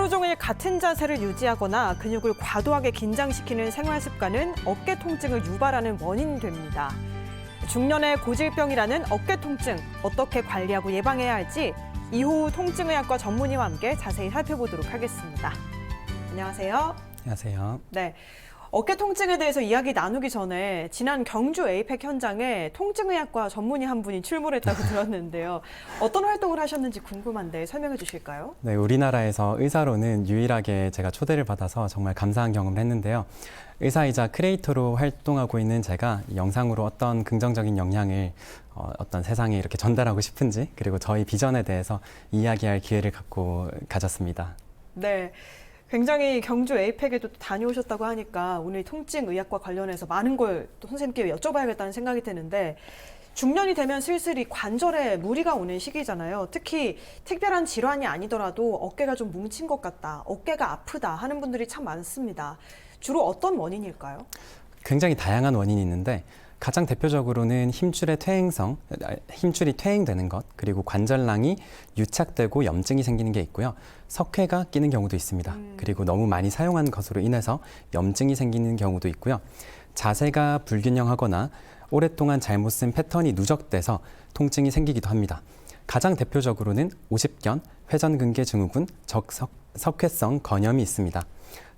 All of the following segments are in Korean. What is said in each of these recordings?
하루 종일 같은 자세를 유지하거나 근육을 과도하게 긴장시키는 생활 습관은 어깨 통증을 유발하는 원인이 됩니다. 중년의 고질병이라는 어깨 통증, 어떻게 관리하고 예방해야 할지 이호우 통증의학과 전문의와 함께 자세히 살펴보도록 하겠습니다. 안녕하세요. 안녕하세요. 네. 어깨 통증에 대해서 이야기 나누기 전에 지난 경주 에이펙 현장에 통증의학과 전문의 한 분이 출몰했다고 들었는데요. 어떤 활동을 하셨는지 궁금한데 설명해 주실까요? 네, 우리나라에서 의사로는 유일하게 제가 초대를 받아서 정말 감사한 경험을 했는데요. 의사이자 크리에이터로 활동하고 있는 제가 영상으로 어떤 긍정적인 영향을 어떤 세상에 이렇게 전달하고 싶은지, 그리고 저희 비전에 대해서 이야기할 기회를 가졌습니다. 네. 굉장히 경주 에이펙에도 다녀오셨다고 하니까 오늘 통증의학과 관련해서 많은 걸 또 선생님께 여쭤봐야겠다는 생각이 드는데, 중년이 되면 슬슬 이 관절에 무리가 오는 시기잖아요. 특히 특별한 질환이 아니더라도 어깨가 좀 뭉친 것 같다, 어깨가 아프다 하는 분들이 참 많습니다. 주로 어떤 원인일까요? 굉장히 다양한 원인이 있는데 가장 대표적으로는 힘줄이 퇴행되는 것, 그리고 관절낭이 유착되고 염증이 생기는 게 있고요. 석회가 끼는 경우도 있습니다. 그리고 너무 많이 사용한 것으로 인해서 염증이 생기는 경우도 있고요. 자세가 불균형하거나 오랫동안 잘못 쓴 패턴이 누적돼서 통증이 생기기도 합니다. 가장 대표적으로는 오십견, 회전근개 증후군, 석회성 건염이 있습니다.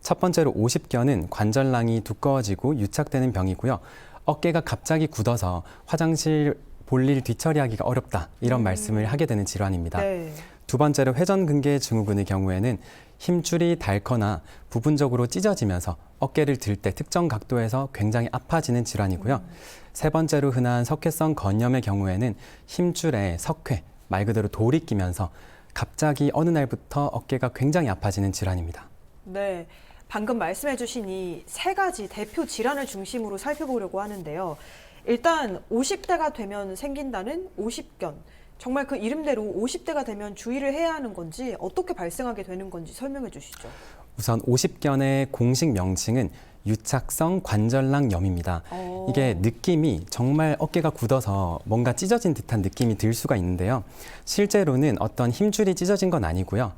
첫 번째로 오십견은 관절낭이 두꺼워지고 유착되는 병이고요. 어깨가 갑자기 굳어서 화장실 볼일 뒤처리하기가 어렵다, 이런 말씀을 하게 되는 질환입니다. 네. 두 번째로 회전근개 증후군의 경우에는 힘줄이 닳거나 부분적으로 찢어지면서 어깨를 들 때 특정 각도에서 굉장히 아파지는 질환이고요. 세 번째로 흔한 석회성 건염의 경우에는 힘줄에 석회, 말 그대로 돌이 끼면서 갑자기 어느 날부터 어깨가 굉장히 아파지는 질환입니다. 네. 방금 말씀해 주신 이 세 가지 대표 질환을 중심으로 살펴보려고 하는데요. 일단 50대가 되면 생긴다는 오십견. 정말 그 이름대로 50대가 되면 주의를 해야 하는 건지, 어떻게 발생하게 되는 건지 설명해 주시죠. 우선 오십견의 공식 명칭은 유착성 관절낭염입니다. 이게 느낌이 정말 어깨가 굳어서 뭔가 찢어진 듯한 느낌이 들 수가 있는데요. 실제로는 어떤 힘줄이 찢어진 건 아니고요.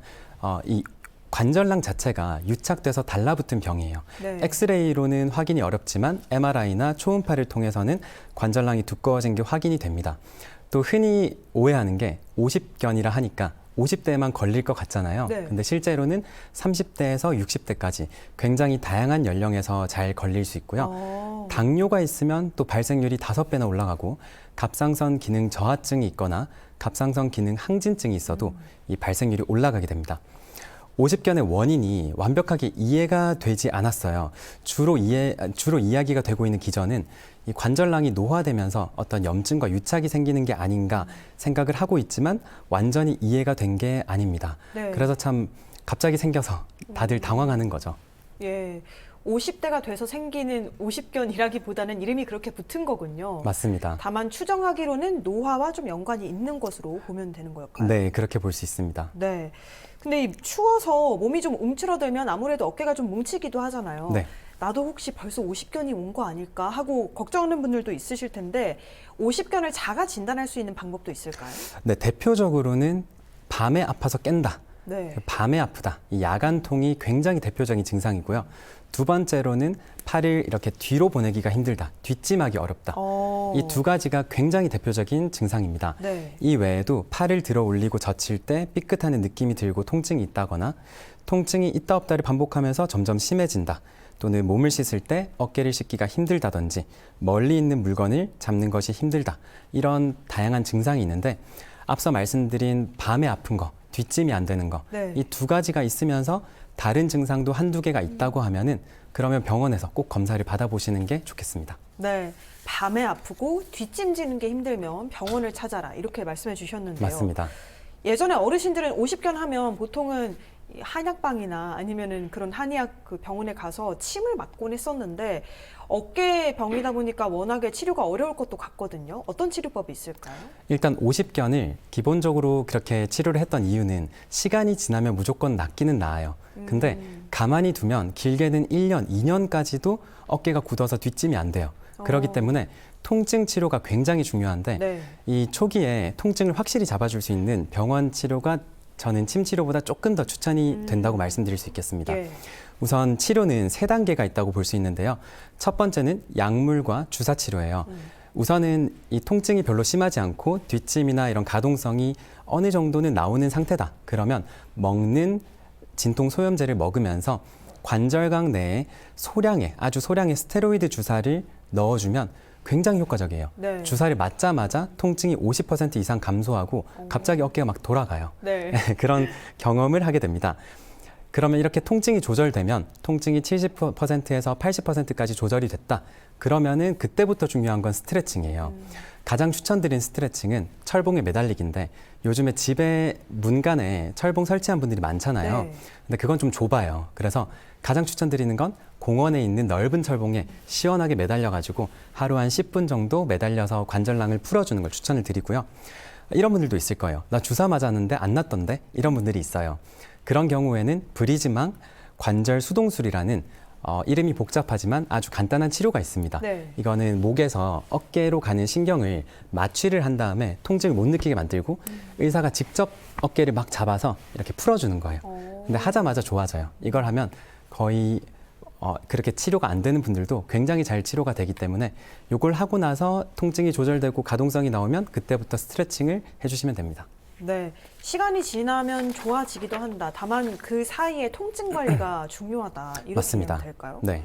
이 관절낭 자체가 유착돼서 달라붙은 병이에요. 네. 엑스레이로는 확인이 어렵지만 MRI나 초음파를 통해서는 관절낭이 두꺼워진 게 확인이 됩니다. 또 흔히 오해하는 게 오십견이라 하니까 50대에만 걸릴 것 같잖아요. 네. 근데 실제로는 30대에서 60대까지 굉장히 다양한 연령에서 잘 걸릴 수 있고요. 당뇨가 있으면 또 발생률이 5배나 올라가고, 갑상선 기능 저하증이 있거나 갑상선 기능 항진증이 있어도 이 발생률이 올라가게 됩니다. 오십견의 원인이 완벽하게 이해가 되지 않았어요. 주로 이야기가 되고 있는 기전은 이 관절낭이 노화되면서 어떤 염증과 유착이 생기는 게 아닌가 생각을 하고 있지만 완전히 이해가 된 게 아닙니다. 네. 그래서 참 갑자기 생겨서 다들 당황하는 거죠. 예. 50대가 돼서 생기는 오십견이라기보다는 이름이 그렇게 붙은 거군요. 맞습니다. 다만 추정하기로는 노화와 좀 연관이 있는 것으로 보면 되는 걸까요? 네, 그렇게 볼 수 있습니다. 네. 근데 이 추워서 몸이 좀 움츠러들면 아무래도 어깨가 좀 뭉치기도 하잖아요. 네. 나도 혹시 벌써 오십견이 온 거 아닐까 하고 걱정하는 분들도 있으실 텐데, 오십견을 자가 진단할 수 있는 방법도 있을까요? 네, 대표적으로는 밤에 아파서 깬다. 네. 밤에 아프다. 이 야간통이 굉장히 대표적인 증상이고요. 두 번째로는 팔을 이렇게 뒤로 보내기가 힘들다. 뒷짐하기 어렵다. 이 두 가지가 굉장히 대표적인 증상입니다. 네. 이 외에도 팔을 들어 올리고 젖힐 때 삐끗하는 느낌이 들고 통증이 있다거나, 통증이 있다 없다를 반복하면서 점점 심해진다. 또는 몸을 씻을 때 어깨를 씻기가 힘들다든지, 멀리 있는 물건을 잡는 것이 힘들다. 이런 다양한 증상이 있는데, 앞서 말씀드린 밤에 아픈 거, 뒷짐이 안 되는 거, 네. 이 두 가지가 있으면서 다른 증상도 한두 개가 있다고 하면은 그러면 병원에서 꼭 검사를 받아보시는 게 좋겠습니다. 네. 밤에 아프고 뒷짐지는 게 힘들면 병원을 찾아라, 이렇게 말씀해 주셨는데요. 맞습니다. 예전에 어르신들은 오십견 하면 보통은 이 한약방이나 아니면은 그런 한의학 그 병원에 가서 침을 맞곤 했었는데, 어깨 병이다 보니까 워낙에 치료가 어려울 것도 같거든요. 어떤 치료법이 있을까요? 일단 오십견을 기본적으로 그렇게 치료를 했던 이유는 시간이 지나면 무조건 낫기는 나아요. 근데 가만히 두면 길게는 1년, 2년까지도 어깨가 굳어서 뒷짐이 안 돼요. 그렇기 때문에 통증 치료가 굉장히 중요한데, 네. 이 초기에 통증을 확실히 잡아줄 수 있는 병원 치료가 저는 침 치료보다 조금 더 추천이 된다고 말씀드릴 수 있겠습니다. 예. 우선 치료는 3단계가 있다고 볼 수 있는데요. 첫 번째는 약물과 주사 치료예요. 우선은 이 통증이 별로 심하지 않고 뒷짐이나 이런 가동성이 어느 정도는 나오는 상태다. 그러면 먹는 진통 소염제를 먹으면서 관절각 내에 아주 소량의 스테로이드 주사를 넣어주면 굉장히 효과적이에요. 네. 주사를 맞자마자 통증이 50% 이상 감소하고 갑자기 어깨가 막 돌아가요. 네. 그런 경험을 하게 됩니다. 그러면 이렇게 통증이 조절되면 통증이 70%에서 80%까지 조절이 됐다. 그러면은 그때부터 중요한 건 스트레칭이에요. 가장 추천드린 스트레칭은 철봉에 매달리기인데 요즘에 집에 문간에 철봉 설치한 분들이 많잖아요. 네. 근데 그건 좀 좁아요. 그래서 가장 추천드리는 건 공원에 있는 넓은 철봉에 시원하게 매달려가지고 하루 한 10분 정도 매달려서 관절낭을 풀어주는 걸 추천을 드리고요. 이런 분들도 있을 거예요. 나 주사 맞았는데 안 낫던데? 이런 분들이 있어요. 그런 경우에는 브리즈망 관절 수동술이라는 이름이 복잡하지만 아주 간단한 치료가 있습니다. 네. 이거는 목에서 어깨로 가는 신경을 마취를 한 다음에 통증을 못 느끼게 만들고 의사가 직접 어깨를 막 잡아서 이렇게 풀어주는 거예요. 근데 하자마자 좋아져요. 이걸 하면 거의 그렇게 치료가 안 되는 분들도 굉장히 잘 치료가 되기 때문에 이걸 하고 나서 통증이 조절되고 가동성이 나오면 그때부터 스트레칭을 해주시면 됩니다. 네. 시간이 지나면 좋아지기도 한다. 다만 그 사이에 통증 관리가 중요하다. 이렇게 맞습니다. 보면 될까요? 네.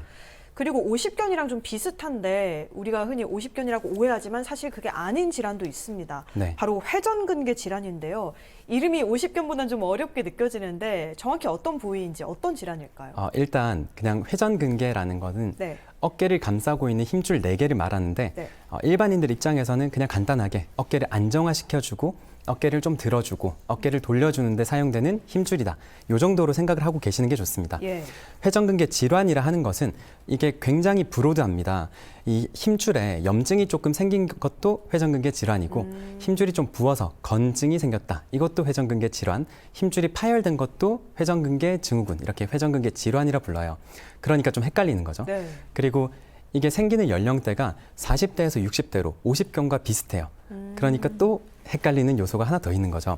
그리고 오십견이랑 좀 비슷한데 우리가 흔히 오십견이라고 오해하지만 사실 그게 아닌 질환도 있습니다. 네. 바로 회전근개 질환인데요. 이름이 오십견보다는 좀 어렵게 느껴지는데 정확히 어떤 부위인지 어떤 질환일까요? 일단 그냥 회전근개라는 거는 네. 어깨를 감싸고 있는 힘줄 4개를 말하는데 네. 일반인들 입장에서는 그냥 간단하게 어깨를 안정화시켜주고 어깨를 좀 들어주고 어깨를 돌려주는 데 사용되는 힘줄이다. 이 정도로 생각을 하고 계시는 게 좋습니다. 예. 회전근개 질환이라 하는 것은 이게 굉장히 브로드합니다. 이 힘줄에 염증이 조금 생긴 것도 회전근개 질환이고 힘줄이 좀 부어서 건증이 생겼다. 이것도 회전근개 질환. 힘줄이 파열된 것도 회전근개 증후군. 이렇게 회전근개 질환이라 불러요. 그러니까 좀 헷갈리는 거죠. 네. 그리고 이게 생기는 연령대가 40대에서 60대로 50견과 비슷해요. 그러니까 또 헷갈리는 요소가 하나 더 있는 거죠.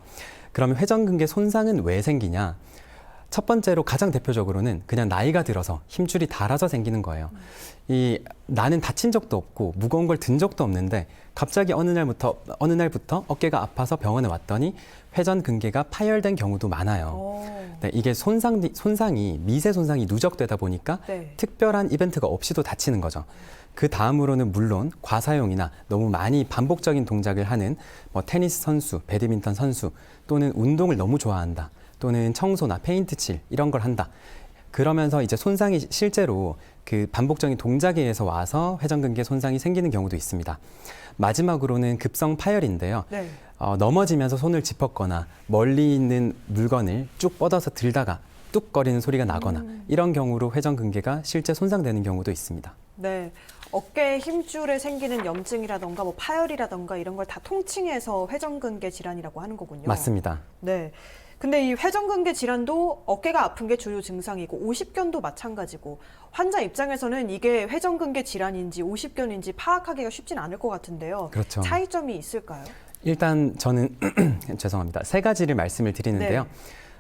그러면 회전근개 손상은 왜 생기냐? 첫 번째로 가장 대표적으로는 그냥 나이가 들어서 힘줄이 닳아서 생기는 거예요. 나는 다친 적도 없고 무거운 걸 든 적도 없는데 갑자기 어느 날부터 어깨가 아파서 병원에 왔더니 회전근개가 파열된 경우도 많아요. 네, 이게 손상이 미세 손상이 누적되다 보니까 네. 특별한 이벤트가 없이도 다치는 거죠. 그 다음으로는 물론 과사용이나 너무 많이 반복적인 동작을 하는 테니스 선수, 배드민턴 선수 또는 운동을 너무 좋아한다. 또는 청소나 페인트 칠 이런 걸 한다. 그러면서 이제 손상이 실제로 그 반복적인 동작에 의해서 와서 회전근개 손상이 생기는 경우도 있습니다. 마지막으로는 급성 파열인데요. 네. 넘어지면서 손을 짚었거나 멀리 있는 물건을 쭉 뻗어서 들다가 뚝거리는 소리가 나거나 이런 경우로 회전근개가 실제 손상되는 경우도 있습니다. 네. 어깨 힘줄에 생기는 염증이라던가 파열이라던가 이런 걸 다 통칭해서 회전근개 질환이라고 하는 거군요. 맞습니다. 네. 근데 이 회전근개 질환도 어깨가 아픈 게 주요 증상이고 오십견도 마찬가지고 환자 입장에서는 이게 회전근개 질환인지 오십견인지 파악하기가 쉽진 않을 것 같은데요. 그렇죠. 차이점이 있을까요? 일단 저는 죄송합니다. 3가지를 말씀을 드리는데요. 네.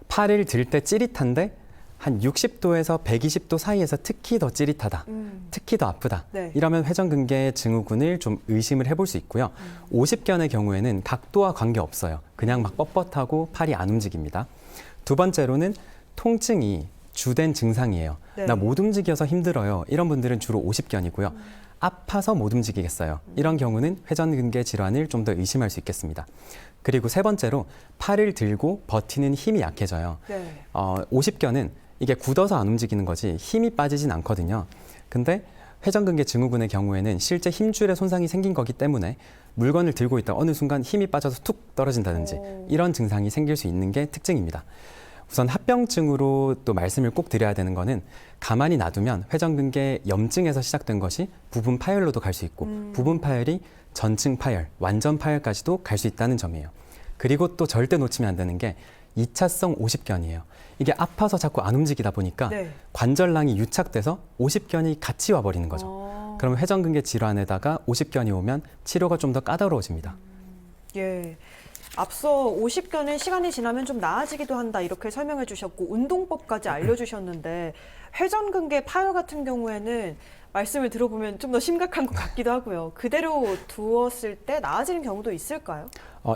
팔을 들 때 찌릿한데 한 60도에서 120도 사이에서 특히 더 찌릿하다, 특히 더 아프다. 네. 이러면 회전근개 증후군을 좀 의심을 해볼 수 있고요. 오십견의 경우에는 각도와 관계없어요. 그냥 막 뻣뻣하고 팔이 안 움직입니다. 두 번째로는 통증이 주된 증상이에요. 네. 나 못 움직여서 힘들어요. 이런 분들은 주로 오십견이고요. 아파서 못 움직이겠어요. 이런 경우는 회전근개 질환을 좀 더 의심할 수 있겠습니다. 그리고 세 번째로 팔을 들고 버티는 힘이 약해져요. 네. 오십견은 이게 굳어서 안 움직이는 거지 힘이 빠지진 않거든요. 근데 회전근개 증후군의 경우에는 실제 힘줄에 손상이 생긴 거기 때문에 물건을 들고 있다 어느 순간 힘이 빠져서 툭 떨어진다든지 이런 증상이 생길 수 있는 게 특징입니다. 우선 합병증으로 또 말씀을 꼭 드려야 되는 거는 가만히 놔두면 회전근개 염증에서 시작된 것이 부분 파열로도 갈 수 있고 부분 파열이 전층 파열, 완전 파열까지도 갈 수 있다는 점이에요. 그리고 또 절대 놓치면 안 되는 게 2차성 오십견이에요. 이게 아파서 자꾸 안 움직이다 보니까 네. 관절낭이 유착돼서 오십견이 같이 와버리는 거죠. 그러면 회전근개 질환에다가 오십견이 오면 치료가 좀 더 까다로워집니다. 예. 앞서 50견은 시간이 지나면 좀 나아지기도 한다 이렇게 설명해 주셨고 운동법까지 알려주셨는데 회전근개 파열 같은 경우에는 말씀을 들어보면 좀 더 심각한 것 같기도 하고요. 그대로 두었을 때 나아지는 경우도 있을까요?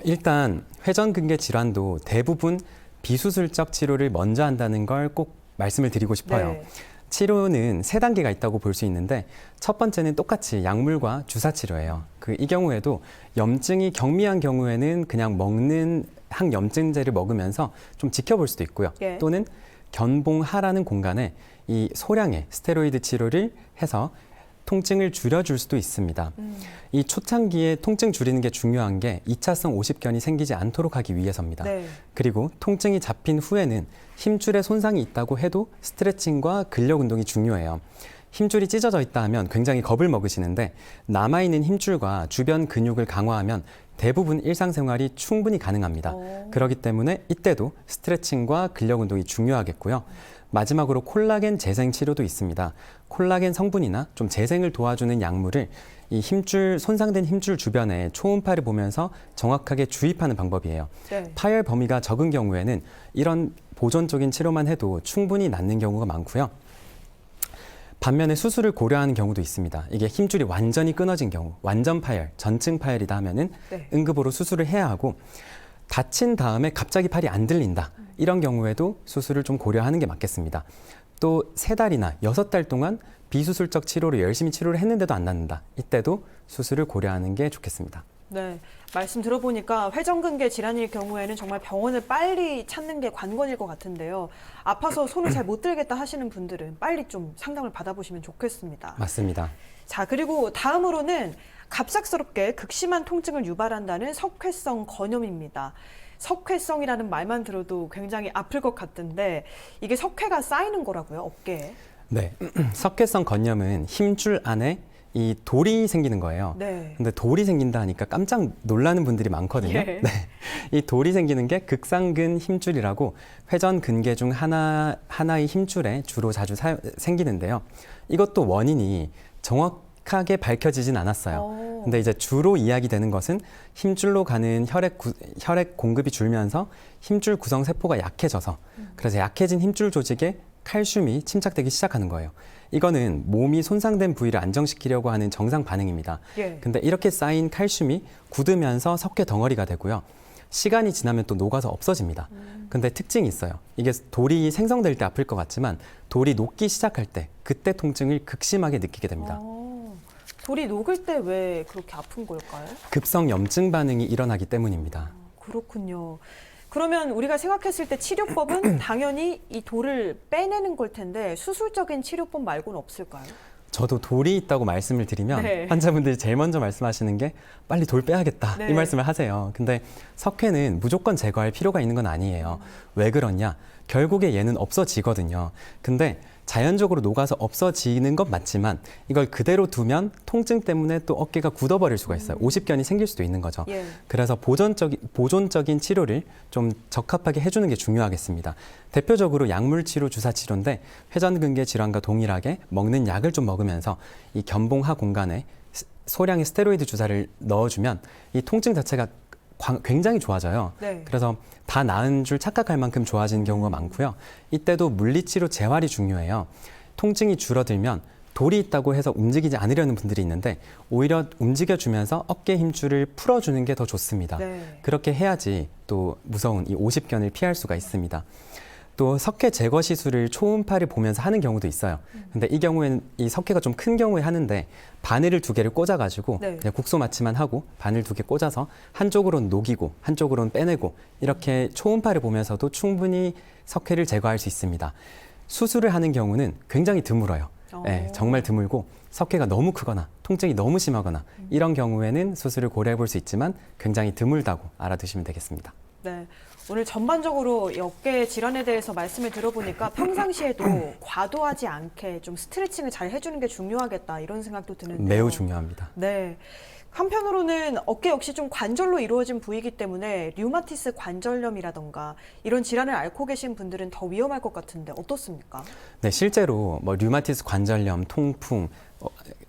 일단 회전근개 질환도 대부분 비수술적 치료를 먼저 한다는 걸 꼭 말씀을 드리고 싶어요. 네. 치료는 세 단계가 있다고 볼 수 있는데 첫 번째는 똑같이 약물과 주사 치료예요. 이 경우에도 염증이 경미한 경우에는 그냥 먹는 항염증제를 먹으면서 좀 지켜볼 수도 있고요. 예. 또는 견봉하라는 공간에 이 소량의 스테로이드 치료를 해서 통증을 줄여줄 수도 있습니다. 이 초창기에 통증 줄이는 게 중요한 게 2차성 50견이 생기지 않도록 하기 위해서입니다. 네. 그리고 통증이 잡힌 후에는 힘줄에 손상이 있다고 해도 스트레칭과 근력 운동이 중요해요. 힘줄이 찢어져 있다 하면 굉장히 겁을 먹으시는데 남아있는 힘줄과 주변 근육을 강화하면 대부분 일상생활이 충분히 가능합니다. 그렇기 때문에 이때도 스트레칭과 근력 운동이 중요하겠고요. 마지막으로 콜라겐 재생 치료도 있습니다. 콜라겐 성분이나 좀 재생을 도와주는 약물을 이 손상된 힘줄 주변에 초음파를 보면서 정확하게 주입하는 방법이에요. 네. 파열 범위가 적은 경우에는 이런 보존적인 치료만 해도 충분히 낫는 경우가 많고요. 반면에 수술을 고려하는 경우도 있습니다. 이게 힘줄이 완전히 끊어진 경우, 완전 파열, 전증 파열이다 하면은 네. 응급으로 수술을 해야 하고 다친 다음에 갑자기 팔이 안 들린다. 이런 경우에도 수술을 좀 고려하는 게 맞겠습니다. 또 3달이나 6달 동안 비수술적 치료를 열심히 치료를 했는데도 안 낫는다. 이때도 수술을 고려하는 게 좋겠습니다. 네, 말씀 들어보니까 회전근개 질환일 경우에는 정말 병원을 빨리 찾는 게 관건일 것 같은데요. 아파서 손을 잘 못 들겠다 하시는 분들은 빨리 좀 상담을 받아보시면 좋겠습니다. 맞습니다. 자, 그리고 다음으로는 갑작스럽게 극심한 통증을 유발한다는 석회성 건염입니다. 석회성이라는 말만 들어도 굉장히 아플 것 같은데 이게 석회가 쌓이는 거라고요, 어깨에? 네, 석회성 건염은 힘줄 안에 이 돌이 생기는 거예요. 네. 근데 돌이 생긴다 하니까 깜짝 놀라는 분들이 많거든요. 예. 네. 이 돌이 생기는 게 극상근 힘줄이라고 회전 근개 중 하나의 힘줄에 주로 자주 생기는데요. 이것도 원인이 정확하게 밝혀지진 않았어요. 근데 이제 주로 이야기되는 것은 힘줄로 가는 혈액 공급이 줄면서 힘줄 구성 세포가 약해져서 그래서 약해진 힘줄 조직에 칼슘이 침착되기 시작하는 거예요. 이거는 몸이 손상된 부위를 안정시키려고 하는 정상 반응입니다. 예. 근데 이렇게 쌓인 칼슘이 굳으면서 석회 덩어리가 되고요. 시간이 지나면 또 녹아서 없어집니다. 근데 특징이 있어요. 이게 돌이 생성될 때 아플 것 같지만 돌이 녹기 시작할 때 그때 통증을 극심하게 느끼게 됩니다. 돌이 녹을 때 왜 그렇게 아픈 걸까요? 급성 염증 반응이 일어나기 때문입니다. 그렇군요. 그러면 우리가 생각했을 때 치료법은 당연히 이 돌을 빼내는 걸 텐데 수술적인 치료법 말고는 없을까요? 저도 돌이 있다고 말씀을 드리면 네. 환자분들이 제일 먼저 말씀하시는 게 빨리 돌 빼야겠다 네. 이 말씀을 하세요. 근데 석회는 무조건 제거할 필요가 있는 건 아니에요. 왜 그러냐? 결국에 얘는 없어지거든요. 근데 자연적으로 녹아서 없어지는 건 맞지만 이걸 그대로 두면 통증 때문에 또 어깨가 굳어버릴 수가 있어요. 50견이 생길 수도 있는 거죠. 예. 그래서 보존적인 치료를 좀 적합하게 해주는 게 중요하겠습니다. 대표적으로 약물 치료, 주사 치료인데 회전근개 질환과 동일하게 먹는 약을 좀 먹으면서 이 견봉하 공간에 소량의 스테로이드 주사를 넣어주면 이 통증 자체가 굉장히 좋아져요. 네. 그래서 다 나은 줄 착각할 만큼 좋아지는 경우가 많고요. 이때도 물리치료 재활이 중요해요. 통증이 줄어들면 돌이 있다고 해서 움직이지 않으려는 분들이 있는데 오히려 움직여주면서 어깨 힘줄을 풀어주는 게 더 좋습니다. 네. 그렇게 해야지 또 무서운 이 50견을 피할 수가 있습니다. 또 석회 제거 시술을 초음파를 보면서 하는 경우도 있어요. 근데 이 경우에는 이 석회가 좀 큰 경우에 하는데 바늘을 2개를 꽂아가지고 네. 그냥 국소 마취만 하고 바늘 2개 꽂아서 한쪽으로는 녹이고 한쪽으로는 빼내고 이렇게 초음파를 보면서도 충분히 석회를 제거할 수 있습니다. 수술을 하는 경우는 굉장히 드물어요. 네, 정말 드물고 석회가 너무 크거나 통증이 너무 심하거나 이런 경우에는 수술을 고려해 볼 수 있지만 굉장히 드물다고 알아두시면 되겠습니다. 네. 오늘 전반적으로 이 어깨 질환에 대해서 말씀을 들어보니까 평상시에도 과도하지 않게 좀 스트레칭을 잘 해주는 게 중요하겠다 이런 생각도 드는데요. 매우 중요합니다. 네. 한편으로는 어깨 역시 좀 관절로 이루어진 부위이기 때문에 류마티스 관절염이라던가 이런 질환을 앓고 계신 분들은 더 위험할 것 같은데 어떻습니까? 네, 실제로 류마티스 관절염, 통풍,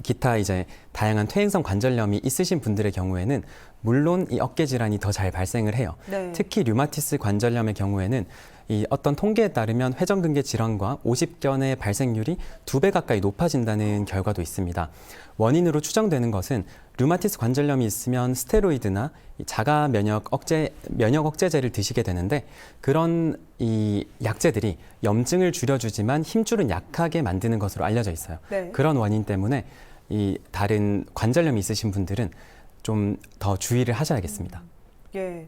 기타 이제 다양한 퇴행성 관절염이 있으신 분들의 경우에는 물론 이 어깨 질환이 더 잘 발생을 해요. 네. 특히 류마티스 관절염의 경우에는 이 어떤 통계에 따르면 회전근개 질환과 오십견의 발생률이 2배 가까이 높아진다는 결과도 있습니다. 원인으로 추정되는 것은 류마티스 관절염이 있으면 스테로이드나 이 자가 면역 억제제를 드시게 되는데 그런 이 약제들이 염증을 줄여주지만 힘줄은 약하게 만드는 것으로 알려져 있어요. 네. 그런 원인 때문에 이 다른 관절염이 있으신 분들은 좀 더 주의를 하셔야겠습니다. 예.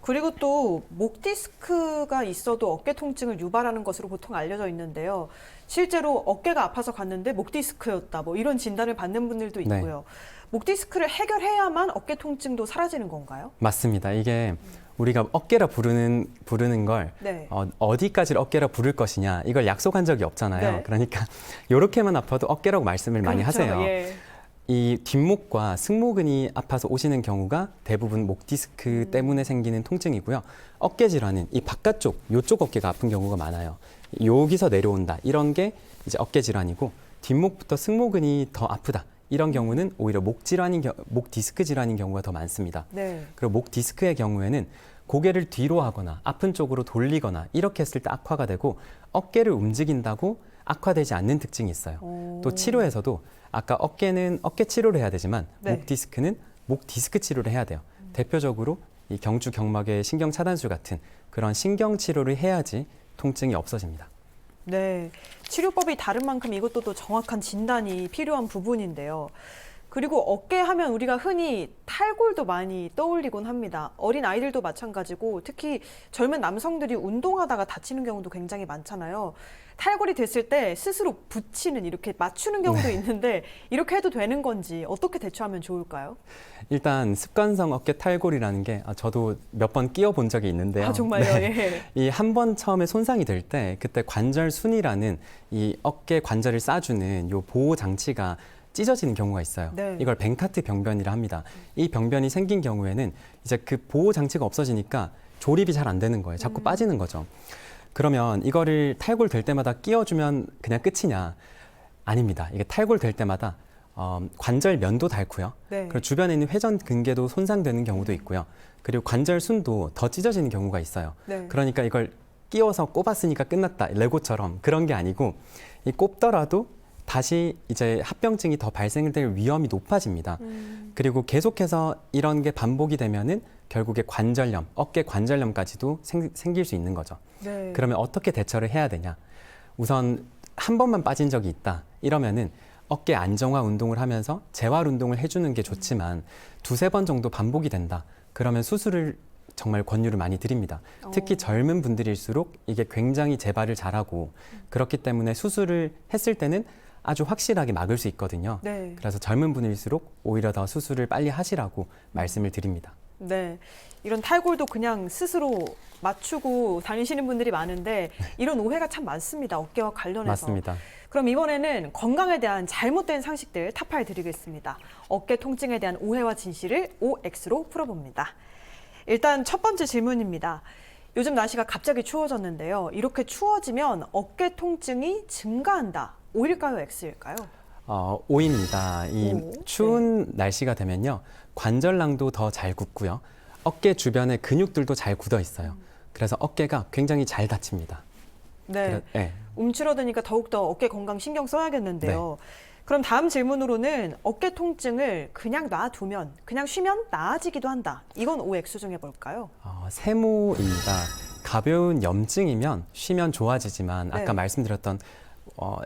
그리고 또 목 디스크가 있어도 어깨 통증을 유발하는 것으로 보통 알려져 있는데요. 실제로 어깨가 아파서 갔는데 목 디스크였다. 뭐 이런 진단을 받는 분들도 네. 있고요. 목 디스크를 해결해야만 어깨 통증도 사라지는 건가요? 맞습니다. 이게 우리가 어깨라 부르는 걸 네. 어디까지를 어깨라 부를 것이냐 이걸 약속한 적이 없잖아요. 네. 그러니까 이렇게만 아파도 어깨라고 말씀을 많이 그렇죠. 하세요. 예. 이 뒷목과 승모근이 아파서 오시는 경우가 대부분 목 디스크 때문에 생기는 통증이고요. 어깨 질환은 이 바깥쪽, 요쪽 어깨가 아픈 경우가 많아요. 여기서 내려온다. 이런 게 이제 어깨 질환이고 뒷목부터 승모근이 더 아프다. 이런 경우는 오히려 목 디스크 질환인 경우가 더 많습니다. 네. 그리고 목 디스크의 경우에는 고개를 뒤로 하거나 아픈 쪽으로 돌리거나 이렇게 했을 때 악화가 되고 어깨를 움직인다고 악화되지 않는 특징이 있어요. 또 치료에서도 아까 어깨는 어깨 치료를 해야 되지만 네. 목 디스크는 목 디스크 치료를 해야 돼요. 대표적으로 이 경추 경막의 신경 차단술 같은 그런 신경 치료를 해야지 통증이 없어집니다. 네. 치료법이 다른 만큼 이것도 또 정확한 진단이 필요한 부분인데요. 그리고 어깨 하면 우리가 흔히 탈골도 많이 떠올리곤 합니다. 어린 아이들도 마찬가지고 특히 젊은 남성들이 운동하다가 다치는 경우도 굉장히 많잖아요. 탈골이 됐을 때 스스로 붙이는 이렇게 맞추는 경우도 있는데 이렇게 해도 되는 건지 어떻게 대처하면 좋을까요? 일단 습관성 어깨 탈골이라는 게 저도 몇 번 끼어본 적이 있는데요. 아, 정말요? 네. 예. 이 한 번 처음에 손상이 될 때 그때 관절순이라는 이 어깨 관절을 싸주는 요 보호 장치가 찢어지는 경우가 있어요. 네. 이걸 벤카트 병변이라 합니다. 이 병변이 생긴 경우에는 이제 그 보호 장치가 없어지니까 조립이 잘 안 되는 거예요. 자꾸 빠지는 거죠. 그러면 이거를 탈골 될 때마다 끼워주면 그냥 끝이냐? 아닙니다. 이게 탈골 될 때마다 관절면도 닳고요. 네. 그리고 주변에 있는 회전근개도 손상되는 경우도 있고요. 그리고 관절순도 더 찢어지는 경우가 있어요. 네. 그러니까 이걸 끼워서 꼽았으니까 끝났다. 레고처럼 그런 게 아니고 이 꼽더라도 다시 이제 합병증이 더 발생될 위험이 높아집니다. 그리고 계속해서 이런 게 반복이 되면은 결국에 관절염, 어깨 관절염까지도 생길 수 있는 거죠. 네. 그러면 어떻게 대처를 해야 되냐? 우선 한 번만 빠진 적이 있다. 이러면은 어깨 안정화 운동을 하면서 재활 운동을 해주는 게 좋지만 두세 번 정도 반복이 된다. 그러면 수술을 정말 권유를 많이 드립니다. 특히 젊은 분들일수록 이게 굉장히 재발을 잘하고 그렇기 때문에 수술을 했을 때는 아주 확실하게 막을 수 있거든요. 네. 그래서 젊은 분일수록 오히려 더 수술을 빨리 하시라고 말씀을 드립니다. 네. 이런 탈골도 그냥 스스로 맞추고 다니시는 분들이 많은데 이런 오해가 참 많습니다. 어깨와 관련해서. 맞습니다. 그럼 이번에는 건강에 대한 잘못된 상식들 타파해 드리겠습니다. 어깨 통증에 대한 오해와 진실을 OX로 풀어봅니다. 일단 첫 번째 질문입니다. 요즘 날씨가 갑자기 추워졌는데요. 이렇게 추워지면 어깨 통증이 증가한다. O일까요? X일까요? O입니다. 이 오, 추운 날씨가 되면요. 관절낭도 더 잘 굳고요. 어깨 주변의 근육들도 잘 굳어 있어요. 그래서 어깨가 굉장히 잘 다칩니다. 네. 네. 움츠러드니까 더욱더 어깨 건강 신경 써야겠는데요. 그럼 다음 질문으로는 어깨 통증을 그냥 놔두면, 그냥 쉬면 나아지기도 한다. 이건 OX 중에 뭘까요? 세모입니다. 가벼운 염증이면 쉬면 좋아지지만 아까 네. 말씀드렸던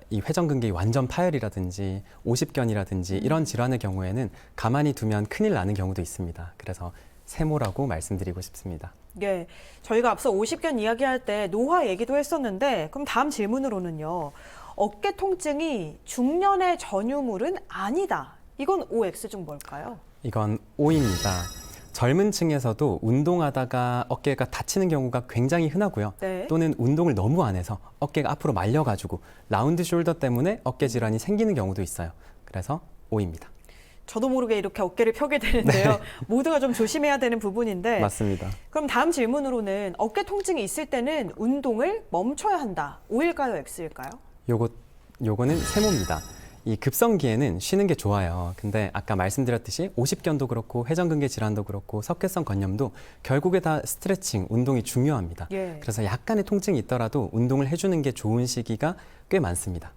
이 회전근개의 완전 파열이라든지 오십견이라든지 이런 질환의 경우에는 가만히 두면 큰일 나는 경우도 있습니다. 그래서 세모라고 말씀드리고 싶습니다. 예, 저희가 앞서 50견 이야기할 때 노화 얘기도 했었는데 그럼 다음 질문으로는요. 어깨 통증이 중년의 전유물은 아니다. 이건 OX 중 뭘까요? 이건 O입니다. 젊은 층에서도 운동하다가 어깨가 다치는 경우가 굉장히 흔하고요. 네. 또는 운동을 너무 안 해서 어깨가 앞으로 말려가지고 라운드 숄더 때문에 어깨 질환이 생기는 경우도 있어요. 그래서 O입니다. 저도 모르게 이렇게 어깨를 펴게 되는데요. 모두가 좀 조심해야 되는 부분인데 맞습니다. 그럼 다음 질문으로는 어깨 통증이 있을 때는 운동을 멈춰야 한다. O일까요? X일까요? 요거는 세모입니다. 이 급성기에는 쉬는 게 좋아요. 근데 아까 말씀드렸듯이 오십견도 그렇고 회전근개 질환도 그렇고 석회성 건염도 결국에 다 스트레칭, 운동이 중요합니다. 예. 그래서 약간의 통증이 있더라도 운동을 해주는 게 좋은 시기가 꽤 많습니다.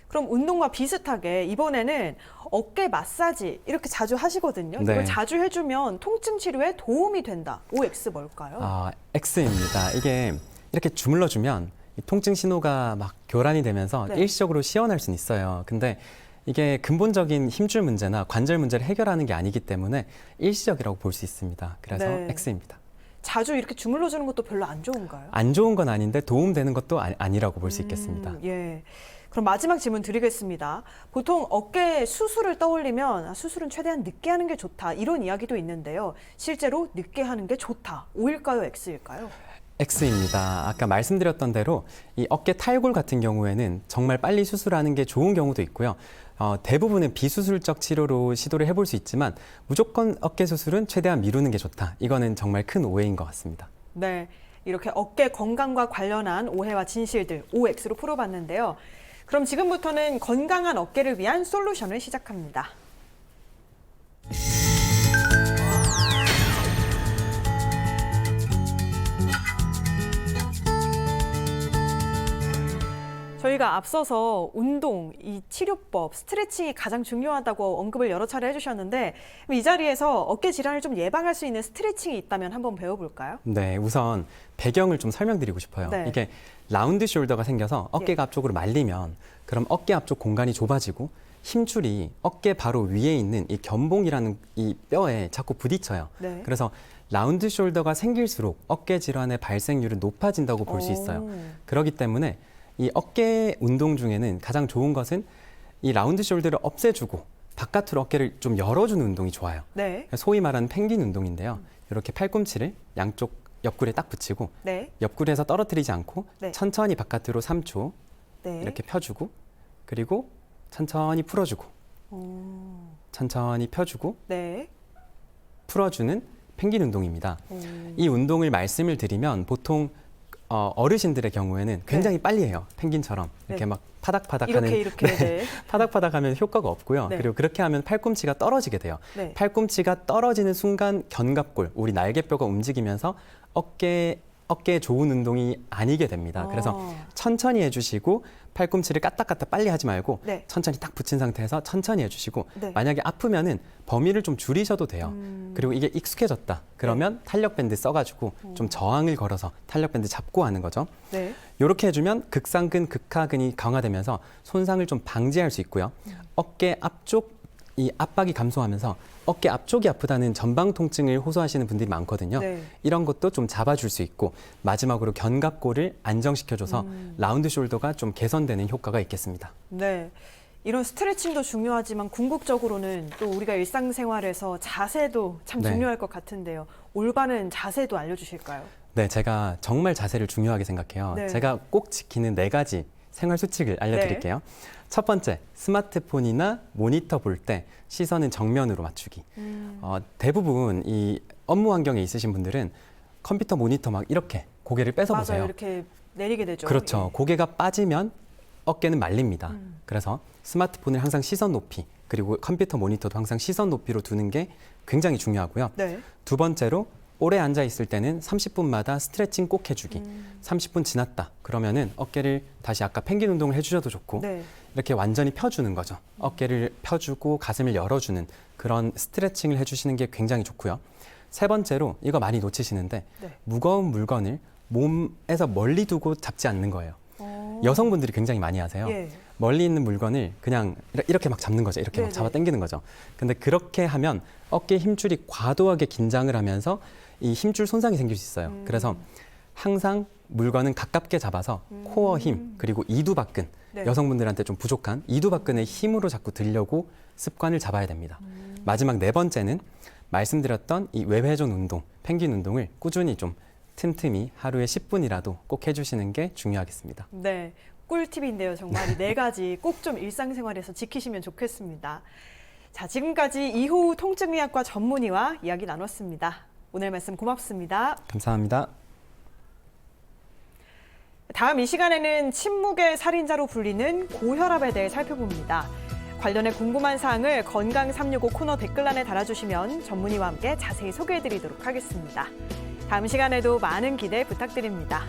그럼 운동과 비슷하게 이번에는 어깨 마사지 이렇게 자주 하시거든요. 네. 이걸 자주 해주면 통증 치료에 도움이 된다. OX 뭘까요? X입니다. 이게 이렇게 주물러주면 이 통증 신호가 막 교란이 되면서 네. 일시적으로 시원할 수는 있어요. 근데 이게 근본적인 힘줄 문제나 관절 문제를 해결하는 게 아니기 때문에 일시적이라고 볼 수 있습니다. 그래서 네. X입니다. 자주 이렇게 주물러 주는 것도 별로 안 좋은가요? 안 좋은 건 아닌데 도움되는 것도 아니라고 볼 수 있겠습니다. 예. 그럼 마지막 질문 드리겠습니다. 보통 어깨 수술을 떠올리면 수술은 최대한 늦게 하는 게 좋다 이런 이야기도 있는데요. 실제로 늦게 하는 게 좋다. O일까요? X일까요? X입니다. 아까 말씀드렸던 대로 이 어깨 탈골 같은 경우에는 정말 빨리 수술하는 게 좋은 경우도 있고요. 대부분은 비수술적 치료로 시도를 해볼 수 있지만 무조건 어깨 수술은 최대한 미루는 게 좋다. 이거는 정말 큰 오해인 것 같습니다. 네. 이렇게 어깨 건강과 관련한 오해와 진실들 OX로 풀어봤는데요. 그럼 지금부터는 건강한 어깨를 위한 솔루션을 시작합니다. 저희가 앞서서 운동, 이 치료법, 스트레칭이 가장 중요하다고 언급을 여러 차례 해주셨는데 이 자리에서 어깨 질환을 좀 예방할 수 있는 스트레칭이 있다면 한번 배워볼까요? 네, 우선 배경을 좀 설명드리고 싶어요. 네. 이게 라운드 숄더가 생겨서 어깨가 앞쪽으로 말리면 그럼 어깨 앞쪽 공간이 좁아지고 힘줄이 어깨 바로 위에 있는 이 견봉이라는 이 뼈에 자꾸 부딪혀요. 네. 그래서 라운드 숄더가 생길수록 어깨 질환의 발생률은 높아진다고 볼 수 있어요. 그렇기 때문에 이 어깨 운동 중에는 가장 좋은 것은 이 라운드 숄더를 없애주고 바깥으로 어깨를 좀 열어주는 운동이 좋아요. 네. 소위 말하는 펭귄 운동인데요. 이렇게 팔꿈치를 양쪽 옆구리에 딱 붙이고 네. 옆구리에서 떨어뜨리지 않고 네. 천천히 바깥으로 3초 네. 이렇게 펴주고 그리고 천천히 풀어주고 천천히 펴주고 네. 풀어주는 펭귄 운동입니다. 이 운동을 말씀을 드리면 보통 어르신들의 경우에는 굉장히 빨리 해요. 펭귄처럼 이렇게 네. 막 파닥파닥하는 이렇게. 네. 파닥파닥하면 효과가 없고요. 네. 그리고 그렇게 하면 팔꿈치가 떨어지게 돼요. 네. 팔꿈치가 떨어지는 순간 견갑골, 우리 날개뼈가 움직이면서 어깨에 좋은 운동이 아니게 됩니다. 그래서 천천히 해주시고 팔꿈치를 까딱까딱 빨리 하지 말고 네. 천천히 딱 붙인 상태에서 천천히 해주시고 네. 만약에 아프면은 범위를 좀 줄이셔도 돼요. 그리고 이게 익숙해졌다. 그러면 탄력 밴드 써가지고 좀 저항을 걸어서 탄력 밴드 잡고 하는 거죠. 네. 이렇게 해주면 극상근, 극하근이 강화되면서 손상을 좀 방지할 수 있고요. 어깨 앞쪽 이 압박이 감소하면서 어깨 앞쪽이 아프다는 전방 통증을 호소하시는 분들이 많거든요. 네. 이런 것도 좀 잡아줄 수 있고 마지막으로 견갑골을 안정시켜줘서 라운드 숄더가 좀 개선되는 효과가 있겠습니다. 네. 이런 스트레칭도 중요하지만 궁극적으로는 또 우리가 일상생활에서 자세도 참 네. 중요할 것 같은데요. 올바른 자세도 알려주실까요? 네, 제가 정말 자세를 중요하게 생각해요. 네. 제가 꼭 지키는 4가지 생활 수칙을 알려드릴게요. 첫 번째, 스마트폰이나 모니터 볼 때 시선은 정면으로 맞추기. 대부분 이 업무 환경에 있으신 분들은 컴퓨터 모니터 막 이렇게 고개를 뺏어 맞아요. 보세요. 이렇게 내리게 되죠. 그렇죠. 예. 고개가 빠지면 어깨는 말립니다. 그래서 스마트폰을 항상 시선 높이, 그리고 컴퓨터 모니터도 항상 시선 높이로 두는 게 굉장히 중요하고요. 네. 두 번째로 오래 앉아 있을 때는 30분마다 스트레칭 꼭 해주기. 30분 지났다. 그러면은 어깨를 다시 아까 펭귄 운동을 해주셔도 좋고 네. 이렇게 완전히 펴주는 거죠. 어깨를 펴주고 가슴을 열어주는 그런 스트레칭을 해주시는 게 굉장히 좋고요. 세 번째로 이거 많이 놓치시는데 네. 무거운 물건을 몸에서 멀리 두고 잡지 않는 거예요. 여성분들이 굉장히 많이 하세요. 예. 멀리 있는 물건을 그냥 이렇게 막 잡는 거죠. 이렇게 막 네네. 잡아 당기는 거죠. 근데 그렇게 하면 어깨 힘줄이 과도하게 긴장을 하면서 이 힘줄 손상이 생길 수 있어요. 그래서 항상 물건은 가깝게 잡아서 코어 힘 그리고 이두박근 네. 여성분들한테 좀 부족한 이두박근의 힘으로 자꾸 들려고 습관을 잡아야 됩니다. 마지막 4번째는 말씀드렸던 이 외회전 운동, 펭귄 운동을 꾸준히 좀 틈틈이 하루에 10분이라도 꼭 해주시는 게 중요하겠습니다. 네. 꿀팁인데요. 정말 이 4가지 꼭 좀 일상생활에서 지키시면 좋겠습니다. 자, 지금까지 이호우 통증의학과 전문의와 이야기 나눴습니다. 오늘 말씀 고맙습니다. 감사합니다. 다음 이 시간에는 침묵의 살인자로 불리는 고혈압에 대해 살펴봅니다. 관련해 궁금한 사항을 건강 365 코너 댓글란에 달아주시면 전문의와 함께 자세히 소개해드리도록 하겠습니다. 다음 시간에도 많은 기대 부탁드립니다.